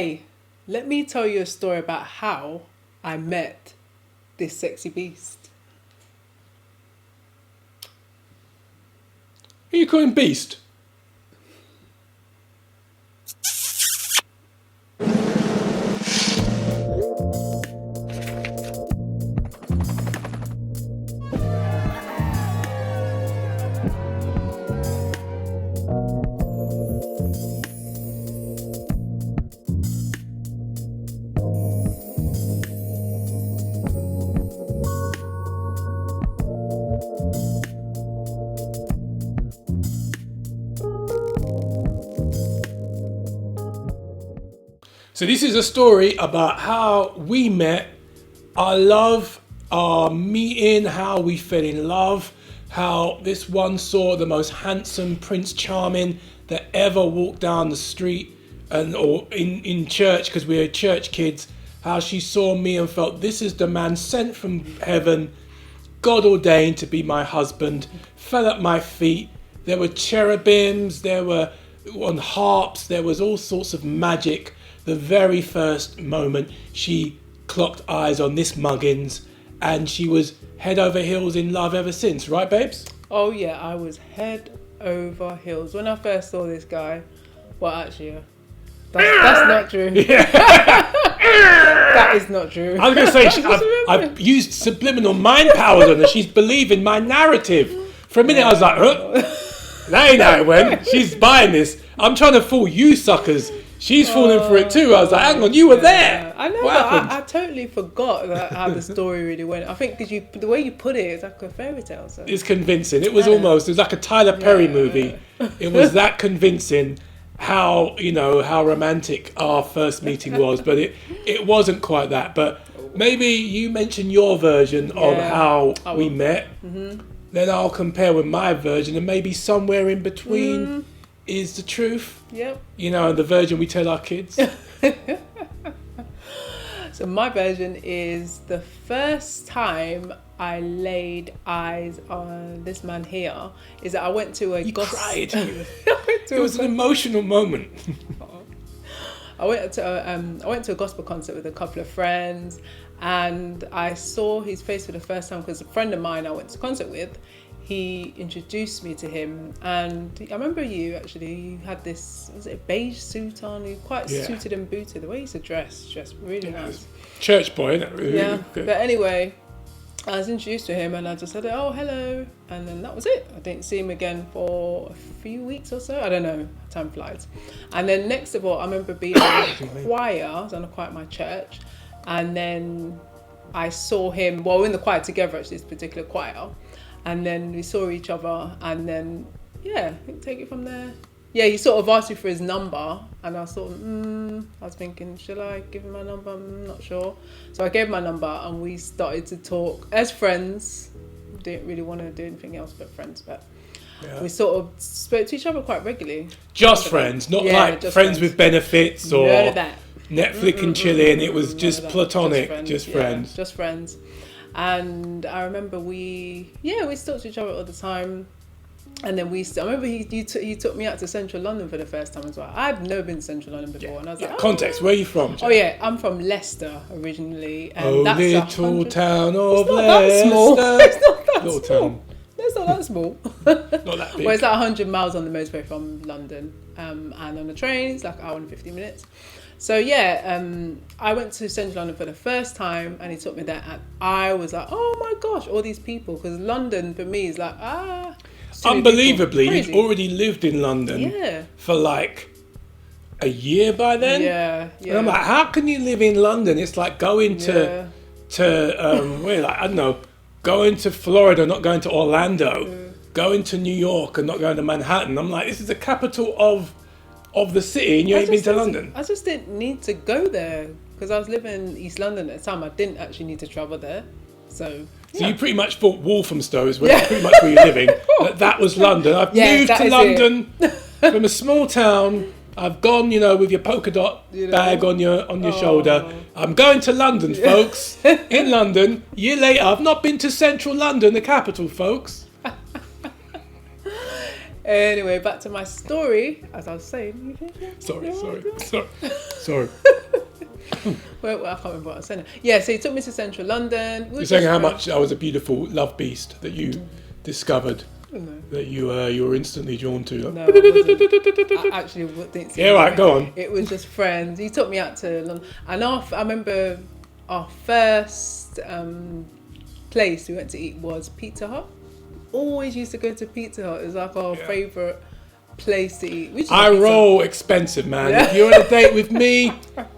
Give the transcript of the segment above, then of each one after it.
Hey, let me tell you a story about how I met this sexy beast. Who are you calling Beast? So this is a story about how we met, our love, our meeting, how we fell in love, how this one saw the most handsome Prince Charming that ever walked down the street or in church, because we were church kids, how she saw me and felt this is the man sent from heaven, God ordained to be my husband, fell at my feet. There were cherubims, there were on harps, there was all sorts of magic. The very first moment she clocked eyes on this Muggins, and she was head over heels in love ever since, right babes? Oh yeah, I was head over heels when I first saw this guy. Well, actually, that's not true. That is not true. I was going to say, I've used subliminal mind powers on her. She's believing my narrative. For a minute I was like, that ain't how it went. She's buying this. I'm trying to fool you suckers. She's falling for it too. I was like, hang on, you were there. I know, I totally forgot how the story really went. I think because the way you put it, it's like a fairy tale. So. It's convincing. It was like a Tyler Perry movie. It was that convincing how romantic our first meeting was. But it wasn't quite that. But maybe you mention your version of how we met. Mm-hmm. Then I'll compare with my version, and maybe somewhere in between is the truth. Yep. The version we tell our kids. So my version is the first time I laid eyes on this man here is that I went to a gospel. Cried. It was an emotional moment. I went to a gospel concert with a couple of friends, and I saw his face for the first time because a friend of mine I went to concert with, he introduced me to him, and I remember you had this, was it a beige suit on? You quite suited and booted. The way he used to dress, just really nice. Church boy, isn't it? Really, yeah, really good. But anyway, I was introduced to him and I just said, oh, hello. And then that was it. I didn't see him again for a few weeks or so. I don't know, time flies. And then next of all, I remember being in a choir. I was on a choir at my church. And then I saw him, well, we're in the choir together, actually, this particular choir. And then we saw each other, and then, take it from there. Yeah, he sort of asked me for his number, and I sort of, I was thinking, shall I give him my number? I'm not sure. So I gave him my number, and we started to talk as friends. Didn't really want to do anything else but friends, but we sort of spoke to each other quite regularly. Just friends, not like friends with benefits or none of that. Netflix and chilling. It was just platonic, just friends. Just friends. And I remember we talked to each other all the time. And then I remember he took me out to Central London for the first time as well. I've never been to Central London before. And I was like, context, where are you from, Jack? Oh yeah, I'm from Leicester originally. And that's little town of Leicester. It's not that little small. Town. It's not that small. Not that big. Well, it's like 100 miles on the motorway from London. And on the train, it's like an hour and 50 minutes. So I went to Central London for the first time, and he took me there, and I was like, oh my gosh, all these people, because London for me is like, unbelievably, you'd already lived in London for like a year by then. Yeah. And I'm like, how can you live in London? It's like going to going to Florida, not going to Orlando, going to New York and not going to Manhattan. I'm like, this is the capital of the city, and you ain't been to London. I just didn't need to go there because I was living in East London at the time. I didn't actually need to travel there. So you pretty much thought Walthamstow is pretty much where you're living. That was London. I've moved to London from a small town. I've gone, with your polka dot bag on your shoulder. I'm going to London, folks. In London. A year later, I've not been to central London, the capital, folks. Anyway, back to my story. As I was saying. Sorry. Well, I can't remember what I was saying. Yeah, so he took me to central London. You're saying how much I was a beautiful love beast that you discovered, that you were instantly drawn to. No, I wasn't. I actually didn't see. Yeah, right, go on. It was just friends. He took me out to London, and I remember our first place we went to eat was Pizza Hut. Always used to go to Pizza Hut. It was like our favourite place to eat. I roll expensive, man. Yeah. If you're on a date with me,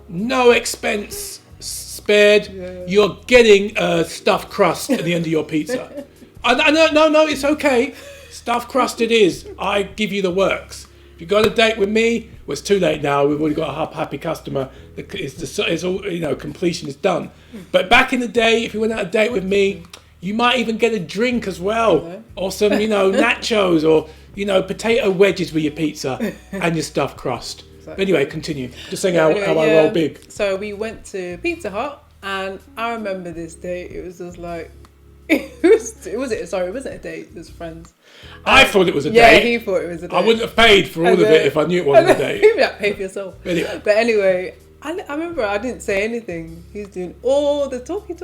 no expense spared. Yeah. You're getting a stuffed crust at the end of your pizza. No, it's okay. Stuffed crust it is. I give you the works. If you go on a date with me, well, it's too late now. We've already got a happy customer. It's all, completion is done. But back in the day, if you went on a date with me, you might even get a drink as well, or some, nachos, or potato wedges with your pizza and your stuffed crust. Exactly. Anyway, continue. Just saying how I roll big. So we went to Pizza Hut, and I remember this day. It was just like, it wasn't a date. It was friends. I thought it was a date. Yeah, he thought it was a date. I wouldn't have paid for all of it if I knew it wasn't a date. You'd have to pay for yourself. Anyway. But anyway, I remember I didn't say anything. He was doing all the talky,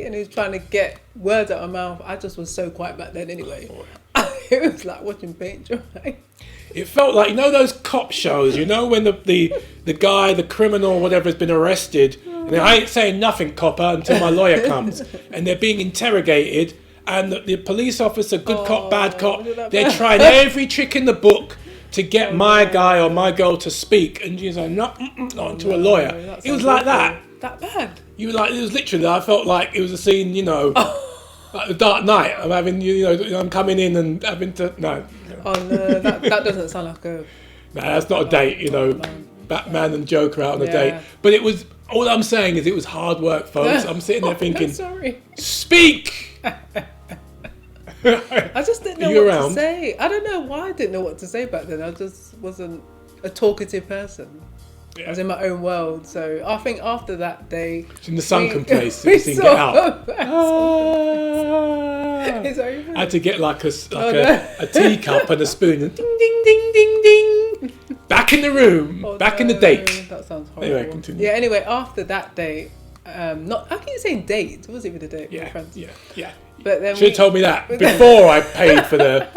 and he was trying to get words out of my mouth. I just was so quiet back then anyway. It was like watching paint dry. It felt like, those cop shows, when the guy, the criminal, whatever, has been arrested, and I ain't saying nothing, copper, until my lawyer comes, and they're being interrogated, and the police officer, good cop, bad cop, they're trying every trick in the book to get my guy or my girl to speak, and she's like, not to a lawyer. It was like that. That bad? You were like, it was literally, I felt like it was a scene, like the Dark Knight. I'm having, I'm coming in and having to, no. Oh no, that doesn't sound like a... No, that's not a date, Batman and Joker out on a date. But it was, all I'm saying is it was hard work, folks. I'm sitting there thinking, sorry. Speak! I just didn't know what to say. I don't know why I didn't know what to say back then. I just wasn't a talkative person. Yeah. I was in my own world. So I think after that day... It's in the sunken place. You didn't get out. I had to get like a teacup and a spoon and ding, ding, ding, ding, ding. Back in the room. Back in the date. That sounds horrible. Anyway, continue. Yeah, anyway, after that date... I keep saying date. Was it with a date with friends? Yeah. But then should have told me that before I paid for the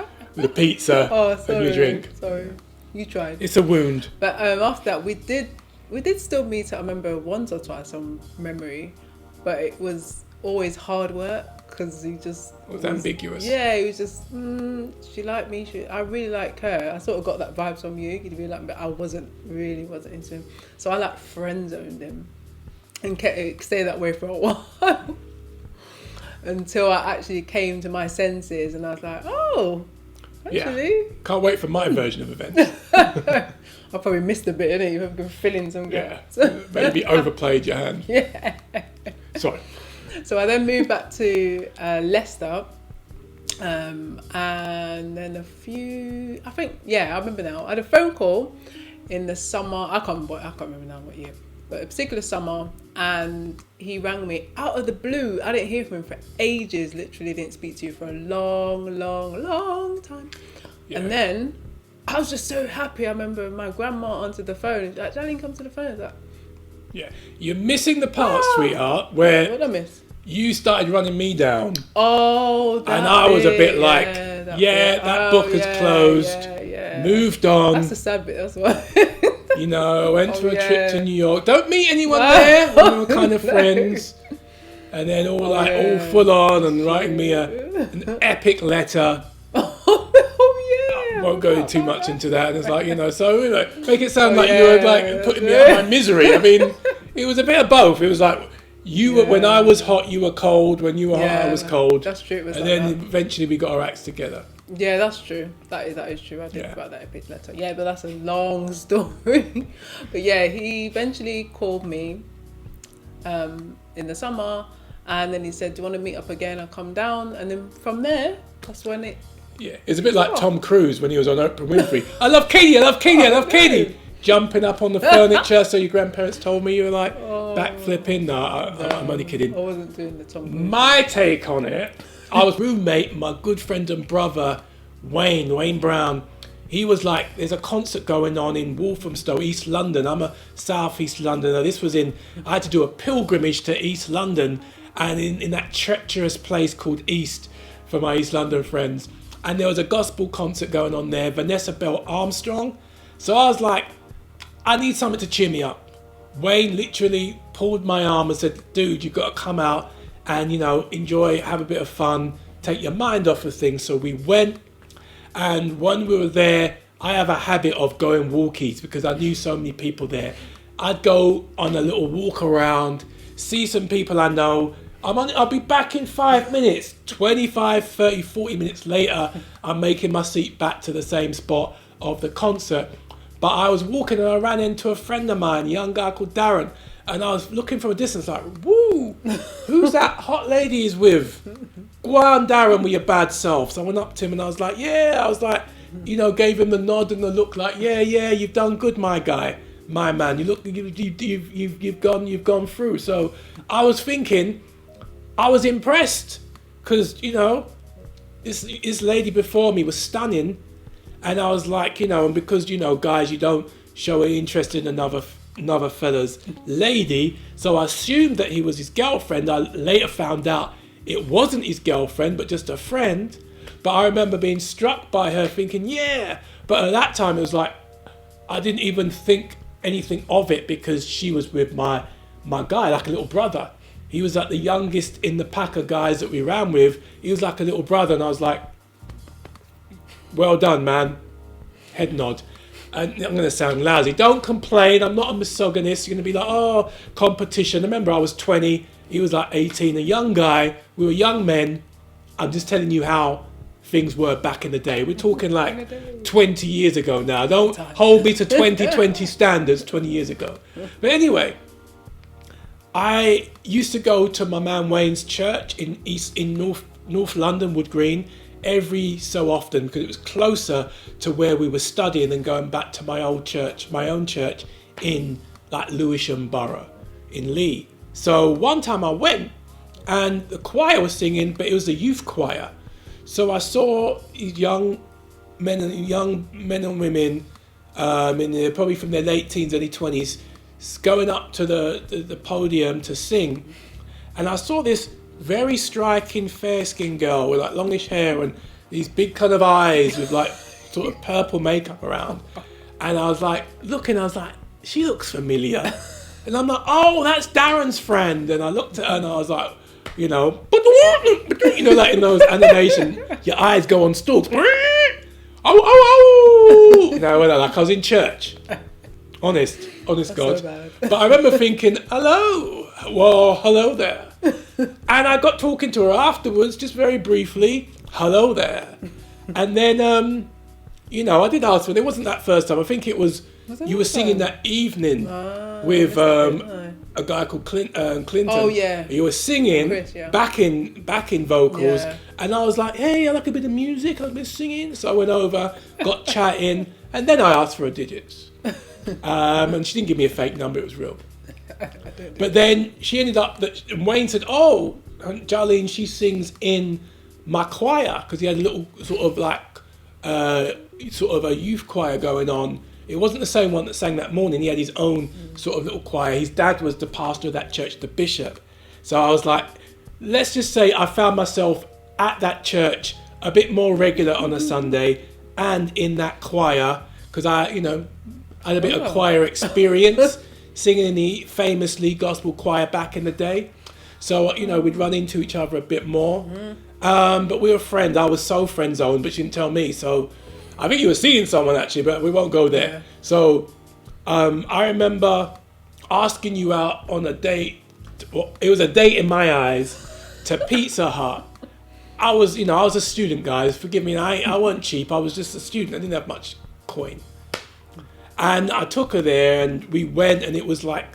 pizza and your drink. Sorry, you tried. It's a wound. But after that, we did still meet. I remember once or twice from memory, but it was always hard work because he just was ambiguous. Yeah, he was just she liked me. I really like her. I sort of got that vibes from you. He really liked me, but I wasn't into him. So I like friend zoned him. And stay that way for a while until I actually came to my senses, and I was like, "Oh, actually, can't wait for my version of events." I probably missed a bit, innit? You've been filling some gaps. Maybe overplayed your hand. Yeah. Sorry. So I then moved back to Leicester, and then I remember now. I had a phone call in the summer. I can't remember now what year. But a particular summer, and he rang me out of the blue. I didn't hear from him for ages. Literally didn't speak to you for a long time. Yeah. And then I was just so happy. I remember my grandma answered the phone. She's like, Janine, come to the phone. I was like, yeah, you're missing the part, sweetheart, where what did I miss? You started running me down. Oh, that and I was a bit like, that book is closed. Yeah. Moved on. That's the sad bit. That's why. Went for a trip to New York. Don't meet anyone there. We were kind of friends. And then all full on and writing me an epic letter. I won't go too much into that. And it's like, make it sound like you were like putting me out of my misery. I mean, it was a bit of both. It was like, when I was hot, you were cold. When you were hot, I was cold. That's true. And then eventually we got our acts together. Yeah, that's true. That is true. I think about that epic letter. Yeah, but that's a long story. But yeah, he eventually called me in the summer, and then he said, "Do you want to meet up again? I'll come down." And then from there, that's when it... Yeah, it's a bit like Tom Cruise when he was on Oprah Winfrey. I love Katie, I love Katie, I love Katie. Jumping up on the furniture, so your grandparents told me you were like backflipping. No, I'm only kidding. I wasn't doing the Tom Cruise. My take on it, I was roommate, my good friend and brother, Wayne Brown. he was like, there's a concert going on in Walthamstow, East London. I'm a South East Londoner. I had to do a pilgrimage to East London, and in that treacherous place called East for my East London friends. And there was a gospel concert going on there, Vanessa Bell Armstrong. So I was like, I need something to cheer me up. Wayne literally pulled my arm and said, dude, you've got to come out and, enjoy, have a bit of fun, take your mind off of things. So we went, and when we were there, I have a habit of going walkies because I knew so many people there. I'd go on a little walk around, see some people I know. I'll be back in 5 minutes. 25, 30, 40 minutes later, I'm making my seat back to the same spot of the concert. But I was walking and I ran into a friend of mine, a young guy called Darren. And I was looking from a distance like, woo, who's that hot lady he's with? Go on, Darren, with your bad self. So I went up to him and I was like, yeah. I was like, gave him the nod and the look like, yeah, you've done good, my guy, my man. You've gone through. So I was thinking, I was impressed because, this lady before me was stunning. And I was like, and because, guys, you don't show an interest in another fella's lady. So I assumed that he was his girlfriend. I later found out it wasn't his girlfriend, but just a friend. But I remember being struck by her thinking, yeah. But at that time, it was like, I didn't even think anything of it because she was with my guy, like a little brother. He was like the youngest in the pack of guys that we ran with. He was like a little brother. And I was like, well done, man. Head nod. And I'm going to sound lousy. Don't complain. I'm not a misogynist. You're going to be like, oh, competition. Remember, I was 20. He was like 18. A young guy. We were young men. I'm just telling you how things were back in the day. We're talking like 20 years ago now. Don't hold me to 2020 standards 20 years ago. But anyway, I used to go to my man Wayne's church in North London, Wood Green, every so often because it was closer to where we were studying than going back to my own church in like Lewisham Borough in Lee. So one time I went and the choir was singing, but it was the youth choir. So I saw young men and women probably from their late teens, early 20s, going up to the podium to sing. And I saw this very striking, fair-skinned girl with like longish hair and these big kind of eyes with like sort of purple makeup around. And I was like, she looks familiar. And I'm like, oh, that's Darren's friend. And I looked at her and I was like, like in those animation, your eyes go on stalks. Like I was in church. Honest That's God. so bad. But I remember thinking, hello there. And I got talking to her afterwards, just very briefly, hello there. And then, I did ask her, it wasn't that first time, I think it was you were singing that evening with a guy called Clinton. Oh, yeah. You were singing, Chris, yeah. backing vocals. Yeah. And I was like, hey, I like a bit of music, I've been singing. So I went over, got chatting, and then I asked for her digits. And she didn't give me a fake number, it was real. But then she ended up and Wayne said, oh, Jarlene, she sings in my choir, because he had a little sort of like sort of a youth choir going on. It wasn't the same one that sang that morning. He had his own sort of little choir. His dad was the pastor of that church, the bishop. So I was like, let's just say I found myself at that church a bit more regular on a Sunday and in that choir, because I had a bit of choir experience singing in the famous Lee Gospel Choir back in the day. So, we'd run into each other a bit more. But we were friends. I was so friend zoned, but she didn't tell me. So I think you were seeing someone actually, but we won't go there. Yeah. So I remember asking you out on a date. Well, it was a date in my eyes to Pizza Hut. I was a student, guys. Forgive me. I wasn't cheap. I was just a student. I didn't have much coin. And I took her there and we went, and it was like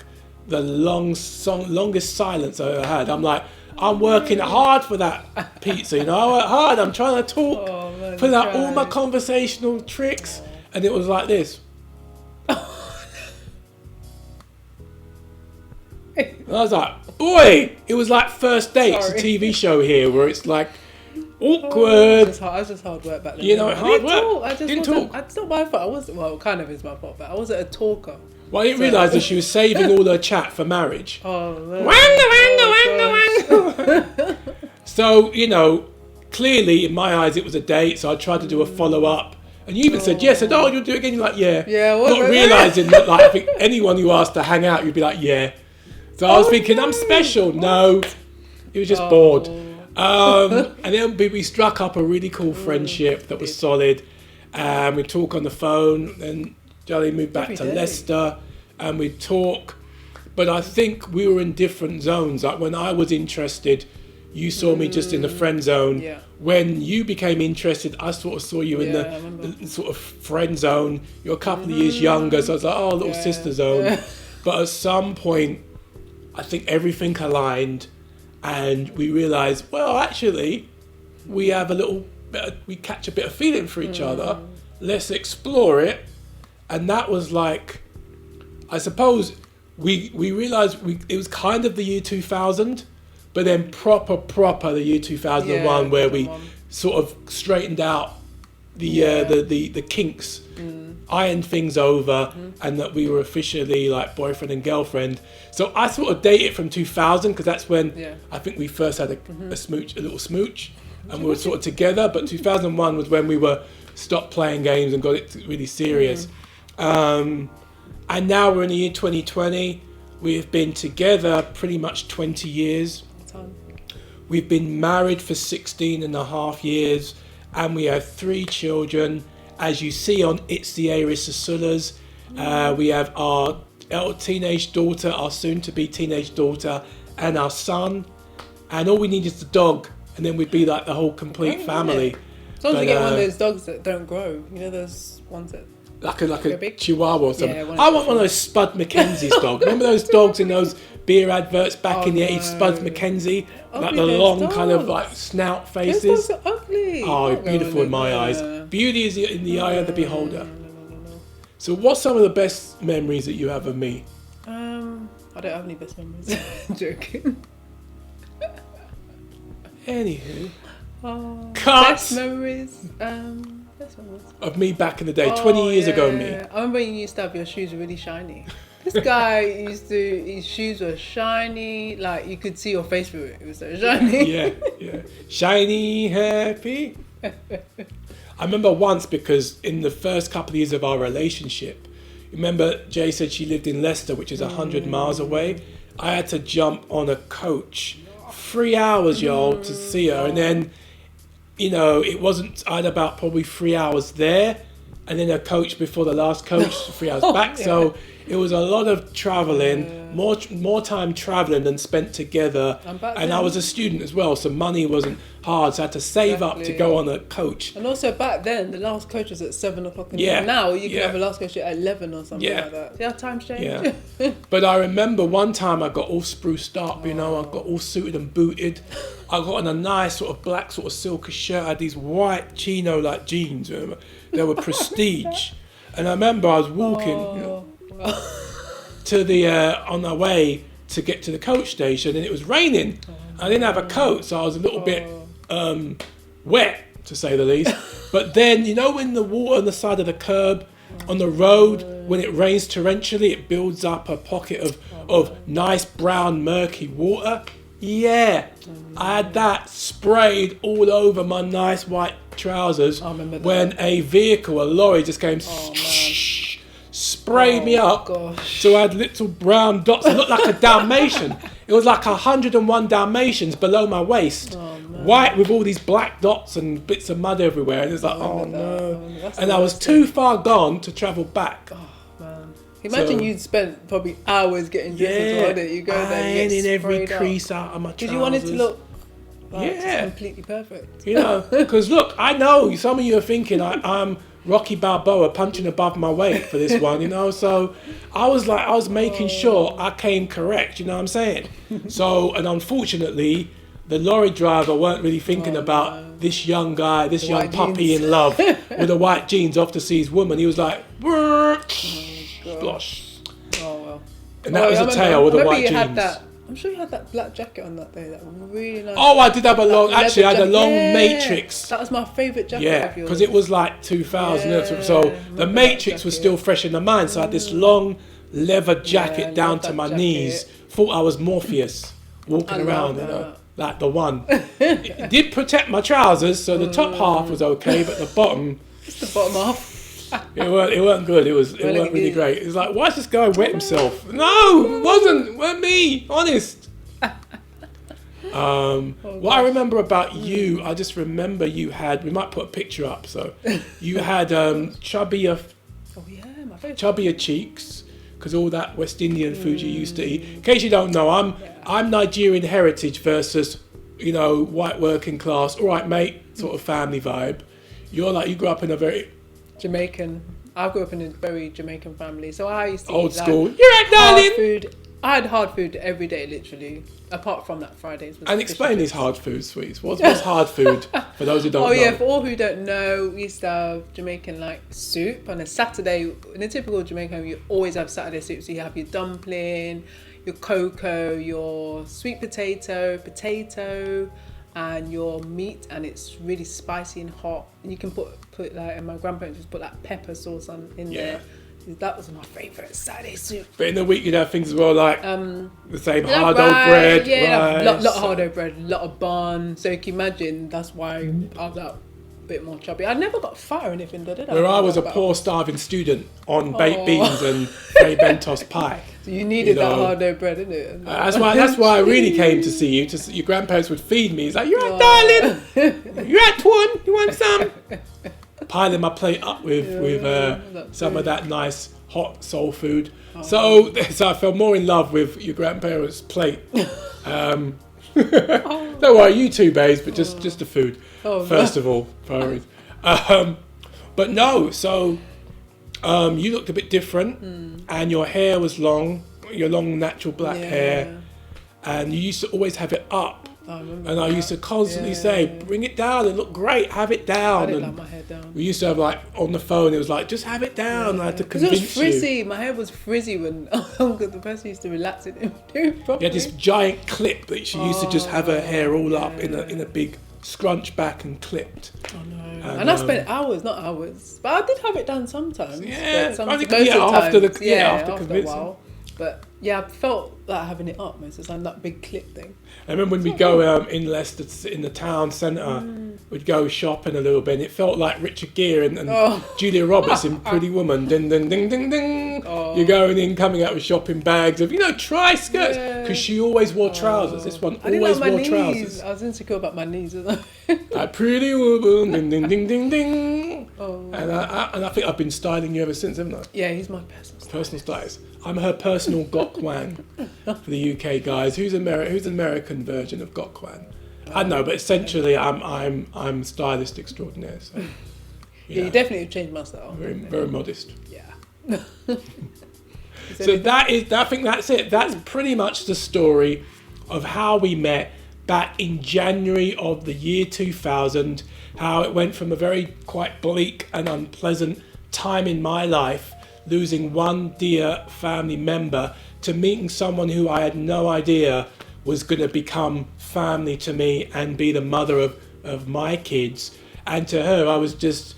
the longest silence I ever had. I'm like, I'm working hard for that pizza, I work hard, I'm trying to talk, put out all my conversational tricks, and it was like this. And I was like, boy, it was like First Dates, a TV show here, where it's like, Awkward. I was just hard work back then. You know, hard work. I just Didn't wasn't. talk. It's not my fault. I wasn't. Well, it kind of is my fault, but I wasn't a talker. Well, I didn't realise that she was saving all her chat for marriage. Oh, no. Wanga. So, you know, clearly in my eyes it was a date, so I tried to do a follow-up. And you even said yes. I said, oh, you'll do it again. You're like, yeah. Yeah, not realising that, like, I think anyone who asked to hang out, you'd be like, yeah. So I was thinking, I'm special. No, he was just bored. And then we struck up a really cool friendship that was solid. We'd talk on the phone. Then Jolly moved back to Leicester, and we'd talk. But I think we were in different zones. Like when I was interested, you saw me just in the friend zone. Yeah. When you became interested, I sort of saw you in the sort of friend zone. You're a couple of years younger, so I was like, oh, little sister zone. Yeah. But at some point, I think everything aligned, and we realised, well, actually, we have we catch a bit of feeling for each other. Let's explore it. And that was like, I suppose we realised it was kind of the year 2000, but then proper the year 2001, where we sort of straightened out the kinks, ironed things over, and that we were officially like boyfriend and girlfriend. So I sort of date it from 2000 because that's when I think we first had a little smooch, and we were sort of together. But 2001 was when we were stopped playing games and got it really serious. And now we're in the year 2020. We've been together pretty much 20 years. We've been married for 16 and a half years, and we have 3 children. As you see on It's the Aries Sasulas, we have our teenage daughter, our soon-to-be teenage daughter, and our son. And all we need is the dog, and then we'd be like the whole complete family. As long as you get one of those dogs that don't grow, you know, those ones that... Like a chihuahua or something. Yeah, I want one of those Spud Mackenzie's dogs. Remember those dogs in those beer adverts back in the 80s? Spud Mackenzie, like the long kind of like snout faces. Those dogs are ugly. Oh, beautiful in my eyes. Beauty is in the eye of the beholder. So, what's some of the best memories that you have of me? I don't have any best memories. Joking. Anywho, Best memories. Best memories of me back in the day, 20 years ago. Me. I remember you used to have your shoes really shiny. This guy his shoes were shiny, like you could see your face through it. It was so shiny. Yeah. Shiny, happy. I remember once, because in the first couple of years of our relationship, remember Jay said she lived in Leicester, which is 100 miles away. I had to jump on a coach, 3 hours, y'all, to see her, and then, you know, it wasn't, I had about probably 3 hours there, and then a coach before the last coach, 3 hours back. So it was a lot of travelling, more time travelling than spent together. And I was a student as well, so money wasn't hard, so I had to save up to go on a coach. And also back then, the last coach was at 7 o'clock in the morning. Now you can have a last coach at 11 or something like that. See how times change? Yeah. But I remember one time I got all spruced up, you know, I got all suited and booted. I got on a nice sort of black sort of silky shirt. I had these white chino like jeans. Remember? They were prestige. And I remember I was walking to the on the way to get to the coach station, and it was raining. I didn't have a coat, so I was a little bit wet, to say the least. But then, you know, when the water on the side of the curb on the road, when it rains torrentially, it builds up a pocket of nice brown murky water. Yeah, I had that sprayed all over my nice white trousers when a vehicle, a lorry, just came sprayed me up. Gosh. So I had little brown dots. It looked like a Dalmatian. It was like 101 Dalmatians below my waist. White with all these black dots and bits of mud everywhere. And it's like, oh no. And I was too far gone to travel back. Imagine you'd spent probably hours getting dressed as well. You go there and get in every sprayed crease up. out of my trousers. Because you wanted to look completely perfect. You know, because look, I know some of you are thinking I'm Rocky Balboa punching above my weight for this one, you know. So I was making sure I came correct, you know what I'm saying? So, and unfortunately, the lorry driver weren't really thinking about this young guy, this young puppy in love with the white jeans off to see his woman. He was like, splosh. Oh well. And that was a tale with the white jeans. I I'm sure you had that black jacket on that day. That really nice. Oh, I did have a long. Actually, I had a long yeah. Matrix. That was my favourite jacket. Yeah, of yours. because it was like 2000. Yeah, So I the remember Matrix that was jacket. still fresh in my mind. So I had this long leather jacket I down love to that my jacket. knees. Thought I was Morpheus walking I around, love you know, that. like the one. It did protect my trousers, so the top half was okay, but the bottom. Just the bottom half. It weren't good. It weren't really good. great. It was like, why is this guy wet himself? No, it wasn't. It weren't me. Honest. What I remember about you, I just remember you had. We might put a picture up. So you had chubbier Oh yeah, my favourite. chubbier cheeks because all that West Indian food you used to eat. In case you don't know, I'm Nigerian heritage versus white working class. All right, mate, sort of family vibe. You're like you grew up in a very Jamaican. I grew up in a very Jamaican family, so I used to old eat, school. like, You're right, hard darling. food. I had hard food every day, literally, apart from that Fridays. with And fish explain and these chips. hard food sweets. What's hard food for those who don't know? Oh yeah, for all who don't know, we used to have Jamaican like soup on a Saturday. In a typical Jamaican home, you always have Saturday soup. So you have your dumpling, your cocoa, your sweet potato, and your meat, and it's really spicy and hot. And you can put like, and my grandparents just put like pepper sauce in there. That was my favourite Saturday soup. But in the week you'd have things as well like the same Yeah, hardo bread, yeah, rice. lot of hardo bread, lot of bun. So you can imagine that's why I was that bit more chubby. I never got fat or anything, did I? Where I was a poor starving student on baked beans and Fray Bentos pie. So you needed You know. that hardo bread, didn't it? That's why I really came to see you. Your grandparents would feed me. He's like, "You're right, darling. You're right, Twan. You want some?" Piling my plate up with some of that nice hot soul food. So I fell more in love with your grandparents' plate. Don't worry, you too, babes, but just the food first of all, priorities. But no, so you looked a bit different, and your hair was long, your long natural black hair, and you used to always have it up. I remember And I used to constantly say, "Bring it down. It look great. Have it down." I didn't And like my hair down. we used to have like on the phone. It was like, "Just have it down." I had to Because it convince was you. frizzy. My hair was frizzy when the person used to relax it and do it properly. You had this giant clip that she used to just have her hair all up in a big scrunch back and clipped. Oh no! And I spent hours, not hours, but I did have it done sometimes. Yeah, but I think- most yeah, of the after times, the- after after a convincing. while. But yeah, I felt like having it up most of the time, that big clip thing. I remember when we go in Leicester in the town centre, we'd go shopping a little bit, and it felt like Richard Gere and Julia Roberts in Pretty Woman. Ding ding ding ding ding. You're going in, coming out with shopping bags of tri skirts because she always wore trousers. This one I didn't always like my wore knees. trousers. I was insecure about my knees. Like Pretty Woman, ding ding ding ding ding. Oh. And I think I've been styling you ever since, haven't I? Yeah, he's my personal stylist. Personal stylist. I'm her personal Gok Wan for the UK guys. Who's an American version of Gok Wan? I don't know, but essentially I'm stylist extraordinaire. So, Yeah, you definitely changed my style. very very modest. Yeah. So I think that's it. That's pretty much the story of how we met back in January of the year 2000. How it went from a very quite bleak and unpleasant time in my life, losing one dear family member, to meeting someone who I had no idea was going to become family to me and be the mother of my kids. And to her, I was just,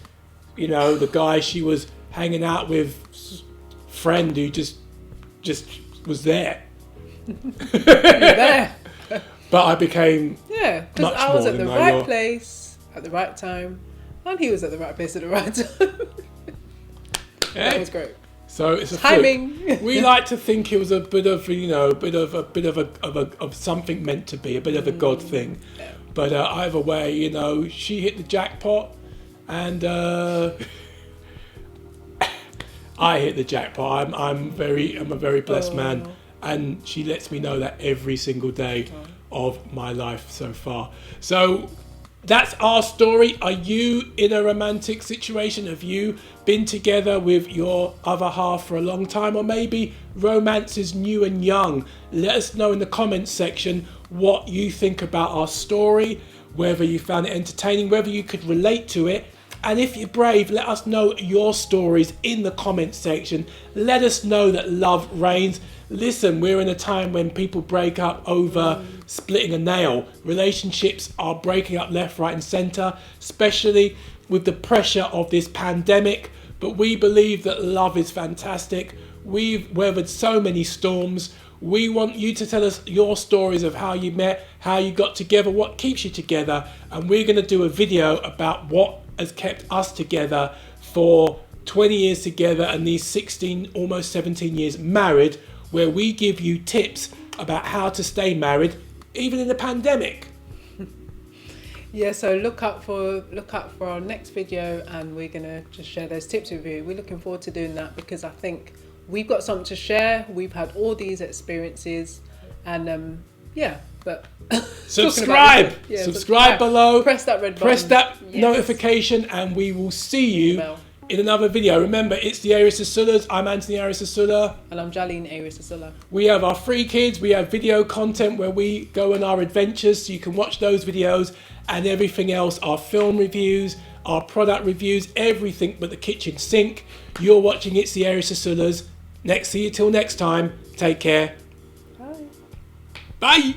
the guy she was hanging out with, friend who just was there. You're there. But I became Yeah, because much I was more at the than right you're- place at the right time, and he was at the right place at the right time. That was great. So it's a Timing. fluke. We like to think it was a bit of of something meant to be, a bit of a God thing. Yeah. But either way, she hit the jackpot, and I hit the jackpot. I'm a very blessed man, and she lets me know that every single day of my life so far. So that's our story. Are you in a romantic situation? Have you been together with your other half for a long time, or maybe romance is new and young? Let us know in the comments section what you think about our story, whether you found it entertaining, whether you could relate to it. And if you're brave, let us know your stories in the comments section. Let us know that love reigns. Listen, we're in a time when people break up over splitting a nail. Relationships are breaking up left, right, and centre, especially with the pressure of this pandemic. But we believe that love is fantastic. We've weathered so many storms. We want you to tell us your stories of how you met, how you got together, what keeps you together. And we're going to do a video about what has kept us together for 20 years together and these 16, almost 17 years married, where we give you tips about how to stay married, even in the pandemic. Yeah, so look out for our next video, and we're gonna just share those tips with you. We're looking forward to doing that because I think we've got something to share. We've had all these experiences, and yeah, but Subscribe. Subscribe below. Press that red button. Press that notification, and we will see you in another video. Remember, it's the Aries Asulas. I'm Anthony Aries Asula. And I'm Jalene Aries Asula. We have our free kids. We have video content where we go on our adventures, so you can watch those videos and everything else. Our film reviews, our product reviews, everything but the kitchen sink. You're watching It's the Aries Asulas. See you till next time. Take care. Bye. Bye.